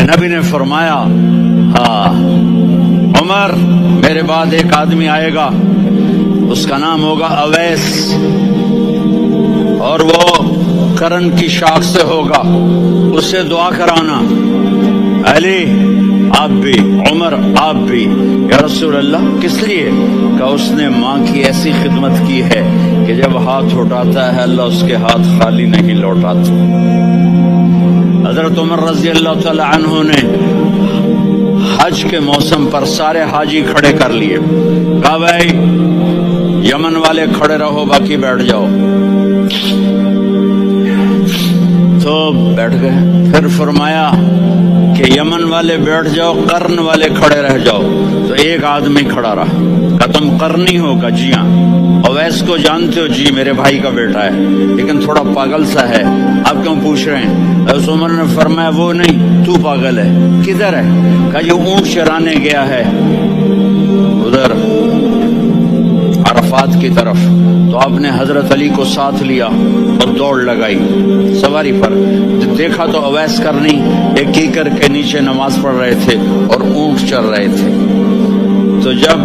نبی نے فرمایا ہاں عمر میرے بعد ایک آدمی آئے گا، اس کا نام ہوگا اویس، اور وہ کرن کی شاخ سے ہوگا، اس سے دعا کرانا۔ علی آپ بھی، عمر آپ بھی۔ یا رسول اللہ کس لیے؟ کہ اس نے ماں کی ایسی خدمت کی ہے کہ جب ہاتھ اٹھاتا ہے اللہ اس کے ہاتھ خالی نہیں لوٹاتا۔ حضرت عمر رضی اللہ تعالی عنہ نے حج کے موسم پر سارے حاجی کھڑے کر لیے، کہا بھائی یمن والے کھڑے رہو، باقی بیٹھ جاؤ۔ تو بیٹھ گئے۔ پھر فرمایا کہ یمن والے بیٹھ جاؤ، قرن والے کھڑے رہ جاؤ۔ تو ایک آدمی کھڑا رہا، کہ تم قرنی ہو؟ کہ جی ہاں۔ اویس کو جانتے ہو؟ جی میرے بھائی کا بیٹا ہے، لیکن تھوڑا پاگل سا ہے، آپ کیوں پوچھ رہے ہیں؟ حضرت عمر نے فرمایا وہ نہیں، تو پاگل ہے۔ کدھر ہے؟ کہ یہ اونٹ چرانے گیا ہے ادھر عرفات کی طرف۔ تو آپ نے حضرت علی کو ساتھ لیا اور دوڑ لگائی سواری پر۔ دیکھا تو اویس کرنی ایک کیکر کے نیچے نماز پڑھ رہے تھے اور اونٹ چر رہے تھے۔ تو جب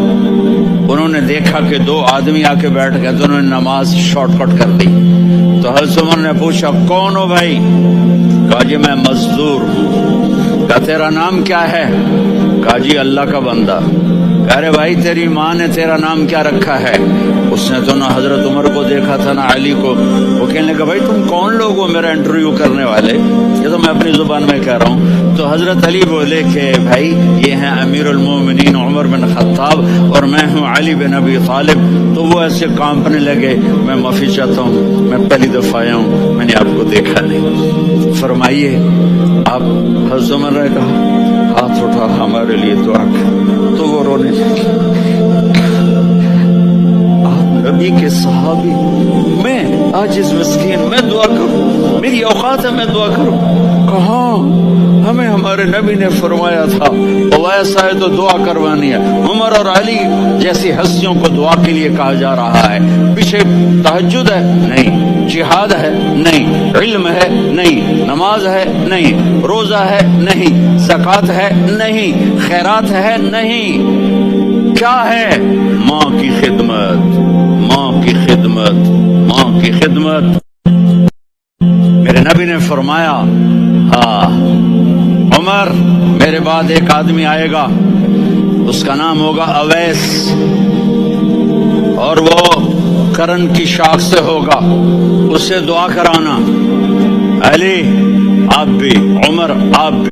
انہوں نے دیکھا کہ دو آدمی آ کے بیٹھ گئے تو انہوں نے نماز شارٹ کٹ کر دی۔ تو حضرت عمر نے پوچھا کون ہو بھائی؟ کہا جی میں مزدور ہوں۔ کہا تیرا نام کیا ہے؟ کہا جی اللہ کا بندہ۔ ارے بھائی تیری ماں نے تیرا نام کیا رکھا ہے؟ اس نے تو نہ حضرت عمر کو دیکھا تھا نہ علی کو۔ وہ کہنے لگا بھائی تم کون لوگ ہو میرا انٹرویو کرنے والے؟ یہ تو میں اپنی زبان میں کہہ رہا ہوں۔ تو حضرت علی بولے کہ بھائی یہ ہیں امیر المومنین عمر بن خطاب اور میں ہوں علی بن ابی طالب۔ تو وہ ایسے کانپنے لگے، میں معافی چاہتا ہوں، میں پہلی دفعہ آیا ہوں، میں نے آپ کو دیکھا نہیں، فرمائیے آپ۔ حضرت عمر نے کہا ہاتھ اٹھا ہمارے لیے دعا کر۔ تو وہ رونے لگے۔ آپ نبی کے صحابی، میں عاجز مسکین، میں دعا کروں؟ میری اوقات ہے میں دعا کروں؟ کہاں؟ ہمیں ہمارے نبی نے فرمایا تھا اویس آئے تو دعا کروانی ہے۔ عمر اور علی جیسی ہستیوں کو دعا کے لیے کہا جا رہا ہے۔ پیچھے تہجد ہے؟ نہیں۔ جہاد ہے؟ نہیں۔ علم ہے؟ نہیں۔ نماز ہے؟ نہیں۔ روزہ ہے؟ نہیں۔ زکوٰۃ ہے؟ نہیں۔ خیرات ہے؟ نہیں۔ کیا ہے؟ ماں کی خدمت، ماں کی خدمت، ماں کی خدمت۔ میرے نبی نے فرمایا ہاں عمر میرے بعد ایک آدمی آئے گا، اس کا نام ہوگا اویس، اور وہ کرن کی شاخ سے ہوگا، اس سے دعا کرانا۔ علی آپ بھی، عمر آپ بھی۔